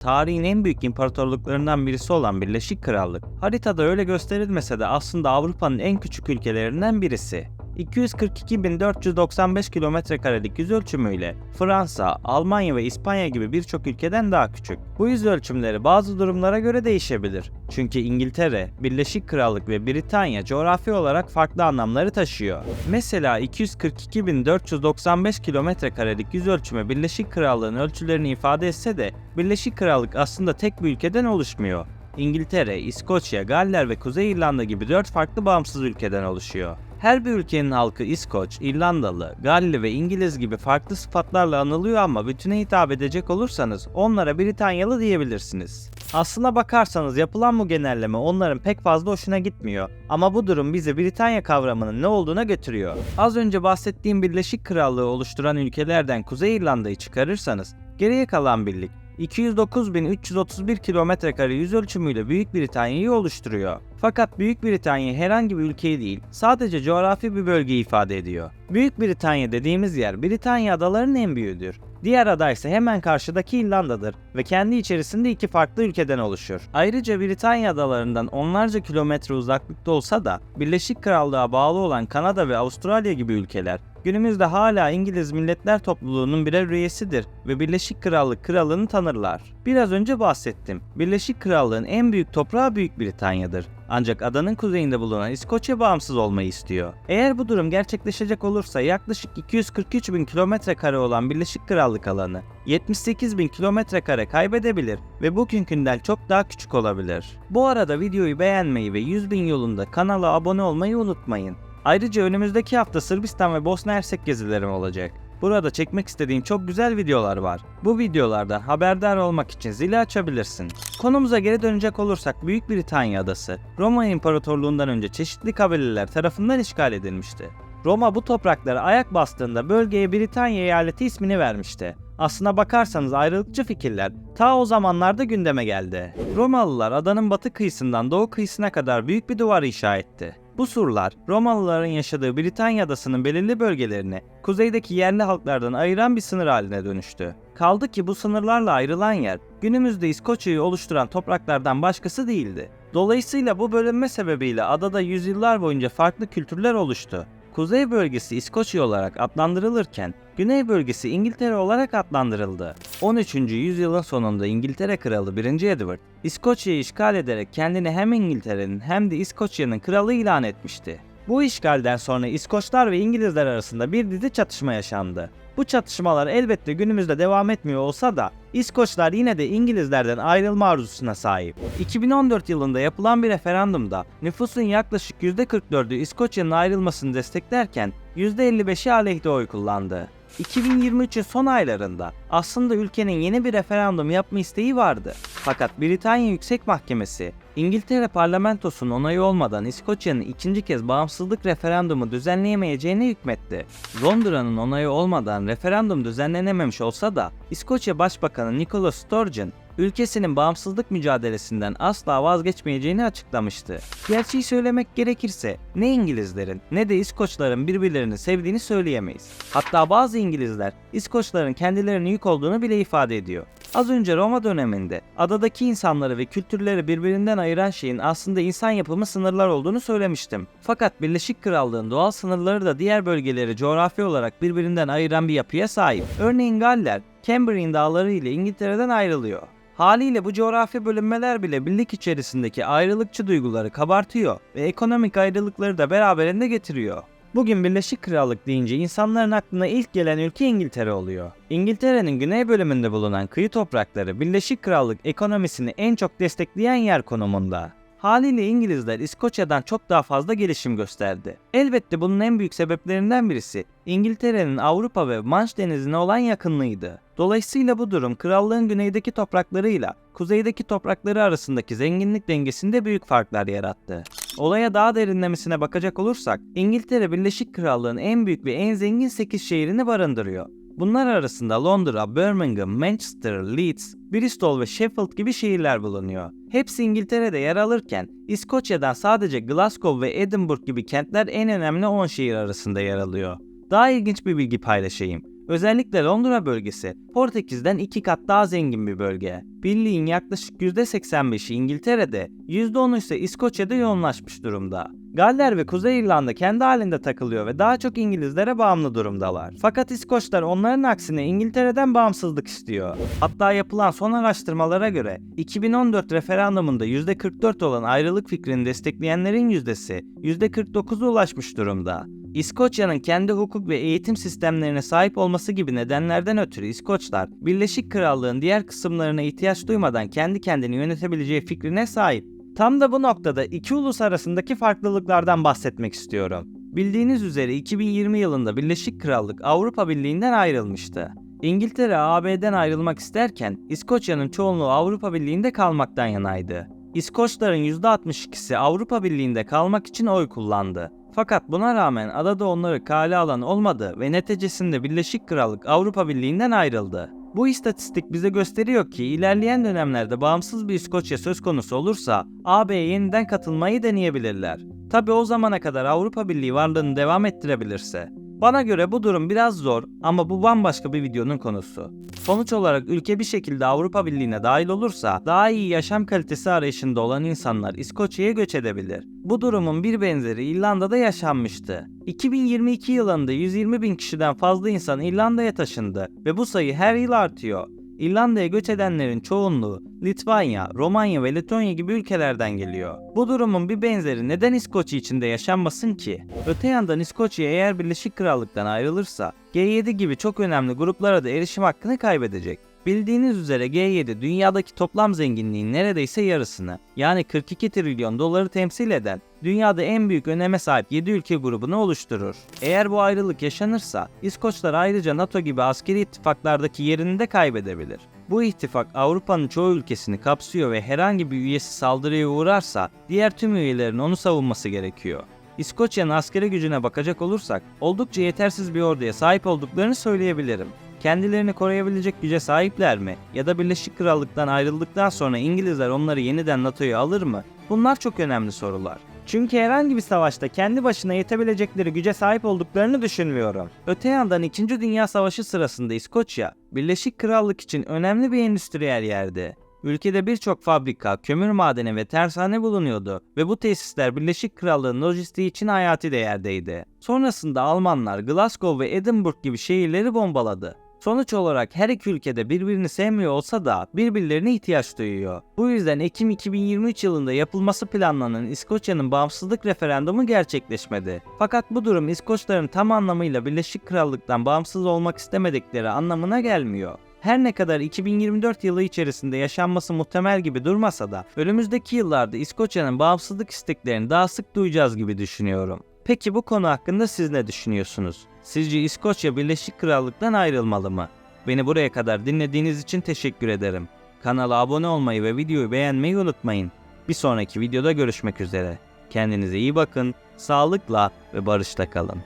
Tarihin en büyük imparatorluklarından birisi olan Birleşik Krallık, haritada öyle gösterilmese de aslında Avrupa'nın en küçük ülkelerinden birisi. 242.495 kilometrekarelik yüzölçümüyle Fransa, Almanya ve İspanya gibi birçok ülkeden daha küçük. Bu yüzölçümleri bazı durumlara göre değişebilir. Çünkü İngiltere, Birleşik Krallık ve Britanya coğrafi olarak farklı anlamları taşıyor. Mesela 242.495 kilometrekarelik yüzölçümü Birleşik Krallık'ın ölçülerini ifade etse de Birleşik Krallık aslında tek bir ülkeden oluşmuyor. İngiltere, İskoçya, Galler ve Kuzey İrlanda gibi 4 farklı bağımsız ülkeden oluşuyor. Her bir ülkenin halkı İskoç, İrlandalı, Galli ve İngiliz gibi farklı sıfatlarla anılıyor ama bütüne hitap edecek olursanız onlara Britanyalı diyebilirsiniz. Aslına bakarsanız yapılan bu genelleme onların pek fazla hoşuna gitmiyor ama bu durum bizi Britanya kavramının ne olduğuna götürüyor. Az önce bahsettiğim Birleşik Krallığı oluşturan ülkelerden Kuzey İrlanda'yı çıkarırsanız geriye kalan birlik 209.331 kilometrekare yüzölçümüyle Büyük Britanya'yı oluşturuyor. Fakat Büyük Britanya herhangi bir ülkeyi değil, sadece coğrafi bir bölgeyi ifade ediyor. Büyük Britanya dediğimiz yer Britanya adalarının en büyüğüdür. Diğer ada ise hemen karşıdaki İrlanda'dır ve kendi içerisinde iki farklı ülkeden oluşur. Ayrıca Britanya adalarından onlarca kilometre uzaklıkta olsa da Birleşik Krallığa bağlı olan Kanada ve Avustralya gibi ülkeler günümüzde hala İngiliz Milletler Topluluğu'nun birer üyesidir ve Birleşik Krallık kralını tanırlar. Biraz önce bahsettim. Birleşik Krallık'ın en büyük toprağı Büyük Britanya'dır. Ancak adanın kuzeyinde bulunan İskoçya bağımsız olmayı istiyor. Eğer bu durum gerçekleşecek olursa yaklaşık 243.000 kilometrekare olan Birleşik Krallık alanı 78.000 kilometrekare kaybedebilir ve bugünkünden çok daha küçük olabilir. Bu arada videoyu beğenmeyi ve 100.000 yolunda kanala abone olmayı unutmayın. Ayrıca önümüzdeki hafta Sırbistan ve Bosna Hersek gezilerim olacak. Burada çekmek istediğim çok güzel videolar var. Bu videolardan haberdar olmak için zili açabilirsin. Konumuza geri dönecek olursak Büyük Britanya adası, Roma İmparatorluğundan önce çeşitli kabileler tarafından işgal edilmişti. Roma bu topraklara ayak bastığında bölgeye Britanya eyaleti ismini vermişti. Aslına bakarsanız ayrılıkçı fikirler ta o zamanlarda gündeme geldi. Romalılar adanın batı kıyısından doğu kıyısına kadar büyük bir duvar inşa etti. Bu surlar Romalıların yaşadığı Britanya adasının belirli bölgelerini kuzeydeki yerli halklardan ayıran bir sınır haline dönüştü. Kaldı ki bu sınırlarla ayrılan yer günümüzde İskoçya'yı oluşturan topraklardan başkası değildi. Dolayısıyla bu bölünme sebebiyle adada yüzyıllar boyunca farklı kültürler oluştu. Kuzey bölgesi İskoçya olarak adlandırılırken Güney bölgesi İngiltere olarak adlandırıldı. 13. yüzyılın sonunda İngiltere Kralı 1. Edward, İskoçya'yı işgal ederek kendini hem İngiltere'nin hem de İskoçya'nın kralı ilan etmişti. Bu işgalden sonra İskoçlar ve İngilizler arasında bir dizi çatışma yaşandı. Bu çatışmalar elbette günümüzde devam etmiyor olsa da İskoçlar yine de İngilizlerden ayrılma arzusuna sahip. 2014 yılında yapılan bir referandumda nüfusun yaklaşık %44'ü İskoçya'nın ayrılmasını desteklerken %55'i aleyhte oy kullandı. 2023'ün son aylarında aslında ülkenin yeni bir referandum yapma isteği vardı. Fakat Britanya Yüksek Mahkemesi, İngiltere parlamentosunun onayı olmadan İskoçya'nın ikinci kez bağımsızlık referandumu düzenleyemeyeceğine hükmetti. Londra'nın onayı olmadan referandum düzenlenememiş olsa da İskoçya Başbakanı Nicola Sturgeon, ülkesinin bağımsızlık mücadelesinden asla vazgeçmeyeceğini açıklamıştı. Gerçeği söylemek gerekirse ne İngilizlerin ne de İskoçların birbirlerini sevdiğini söyleyemeyiz. Hatta bazı İngilizler İskoçların kendilerine yük olduğunu bile ifade ediyor. Az önce Roma döneminde adadaki insanları ve kültürleri birbirinden ayıran şeyin aslında insan yapımı sınırlar olduğunu söylemiştim. Fakat Birleşik Krallığın doğal sınırları da diğer bölgeleri coğrafi olarak birbirinden ayıran bir yapıya sahip. Örneğin Galler, Cambrian dağları ile İngiltere'den ayrılıyor. Haliyle bu coğrafi bölünmeler bile birlik içerisindeki ayrılıkçı duyguları kabartıyor ve ekonomik ayrılıkları da beraberinde getiriyor. Bugün Birleşik Krallık deyince insanların aklına ilk gelen ülke İngiltere oluyor. İngiltere'nin güney bölümünde bulunan kıyı toprakları Birleşik Krallık ekonomisini en çok destekleyen yer konumunda. Haliyle İngilizler İskoçya'dan çok daha fazla gelişim gösterdi. Elbette bunun en büyük sebeplerinden birisi İngiltere'nin Avrupa ve Manş Denizi'ne olan yakınlığıydı. Dolayısıyla bu durum krallığın güneydeki topraklarıyla kuzeydeki toprakları arasındaki zenginlik dengesinde büyük farklar yarattı. Olaya daha derinlemesine bakacak olursak İngiltere Birleşik Krallığı'nın en büyük ve en zengin 8 şehrini barındırıyor. Bunlar arasında Londra, Birmingham, Manchester, Leeds, Bristol ve Sheffield gibi şehirler bulunuyor. Hepsi İngiltere'de yer alırken İskoçya'dan sadece Glasgow ve Edinburgh gibi kentler en önemli 10 şehir arasında yer alıyor. Daha ilginç bir bilgi paylaşayım. Özellikle Londra bölgesi Portekiz'den 2 kat daha zengin bir bölge. Birliğin yaklaşık %85'i İngiltere'de, %10'u ise İskoçya'da yoğunlaşmış durumda. Galler ve Kuzey İrlanda kendi halinde takılıyor ve daha çok İngilizlere bağımlı durumdalar. Fakat İskoçlar onların aksine İngiltere'den bağımsızlık istiyor. Hatta yapılan son araştırmalara göre 2014 referandumunda %44 olan ayrılık fikrini destekleyenlerin yüzdesi %49'a ulaşmış durumda. İskoçya'nın kendi hukuk ve eğitim sistemlerine sahip olması gibi nedenlerden ötürü İskoçlar, Birleşik Krallığın diğer kısımlarına ihtiyaç duymadan kendi kendini yönetebileceği fikrine sahip. Tam da bu noktada iki ulus arasındaki farklılıklardan bahsetmek istiyorum. Bildiğiniz üzere 2020 yılında Birleşik Krallık Avrupa Birliği'nden ayrılmıştı. İngiltere AB'den ayrılmak isterken İskoçya'nın çoğunluğu Avrupa Birliği'nde kalmaktan yanaydı. İskoçların %62'si Avrupa Birliği'nde kalmak için oy kullandı. Fakat buna rağmen adada onları kale alan olmadı ve neticesinde Birleşik Krallık Avrupa Birliği'nden ayrıldı. Bu istatistik bize gösteriyor ki ilerleyen dönemlerde bağımsız bir İskoçya söz konusu olursa AB'ye yeniden katılmayı deneyebilirler. Tabi o zamana kadar Avrupa Birliği varlığını devam ettirebilirse. Bana göre bu durum biraz zor ama bu bambaşka bir videonun konusu. Sonuç olarak ülke bir şekilde Avrupa Birliği'ne dahil olursa daha iyi yaşam kalitesi arayışında olan insanlar İskoçya'ya göç edebilir. Bu durumun bir benzeri İrlanda'da yaşanmıştı. 2022 yılında 120 bin kişiden fazla insan İrlanda'ya taşındı ve bu sayı her yıl artıyor. İrlanda'ya göç edenlerin çoğunluğu Litvanya, Romanya ve Letonya gibi ülkelerden geliyor. Bu durumun bir benzeri neden İskoçya içinde yaşanmasın ki? Öte yandan İskoçya eğer Birleşik Krallık'tan ayrılırsa G7 gibi çok önemli gruplara da erişim hakkını kaybedecek. Bildiğiniz üzere G7 dünyadaki toplam zenginliğin neredeyse yarısını, yani 42 trilyon doları temsil eden dünyada en büyük öneme sahip 7 ülke grubunu oluşturur. Eğer bu ayrılık yaşanırsa İskoçlar ayrıca NATO gibi askeri ittifaklardaki yerini de kaybedebilir. Bu ittifak Avrupa'nın çoğu ülkesini kapsıyor ve herhangi bir üyesi saldırıya uğrarsa diğer tüm üyelerin onu savunması gerekiyor. İskoçya'nın askeri gücüne bakacak olursak oldukça yetersiz bir orduya sahip olduklarını söyleyebilirim. Kendilerini koruyabilecek güce sahipler mi? Ya da Birleşik Krallık'tan ayrıldıktan sonra İngilizler onları yeniden NATO'ya alır mı? Bunlar çok önemli sorular. Çünkü herhangi bir savaşta kendi başına yetebilecekleri güce sahip olduklarını düşünmüyorum. Öte yandan 2. Dünya Savaşı sırasında İskoçya, Birleşik Krallık için önemli bir endüstriyel yerdi. Ülkede birçok fabrika, kömür madeni ve tersane bulunuyordu ve bu tesisler Birleşik Krallığın lojistiği için hayati değerdeydi. Sonrasında Almanlar Glasgow ve Edinburgh gibi şehirleri bombaladı. Sonuç olarak her iki ülkede birbirini sevmiyor olsa da birbirlerine ihtiyaç duyuyor. Bu yüzden Ekim 2023 yılında yapılması planlanan İskoçya'nın bağımsızlık referandumu gerçekleşmedi. Fakat bu durum İskoçların tam anlamıyla Birleşik Krallık'tan bağımsız olmak istemedikleri anlamına gelmiyor. Her ne kadar 2024 yılı içerisinde yaşanması muhtemel gibi durmasa da önümüzdeki yıllarda İskoçya'nın bağımsızlık isteklerini daha sık duyacağız gibi düşünüyorum. Peki bu konu hakkında siz ne düşünüyorsunuz? Sizce İskoçya Birleşik Krallık'tan ayrılmalı mı? Beni buraya kadar dinlediğiniz için teşekkür ederim. Kanala abone olmayı ve videoyu beğenmeyi unutmayın. Bir sonraki videoda görüşmek üzere. Kendinize iyi bakın, sağlıkla ve barışla kalın.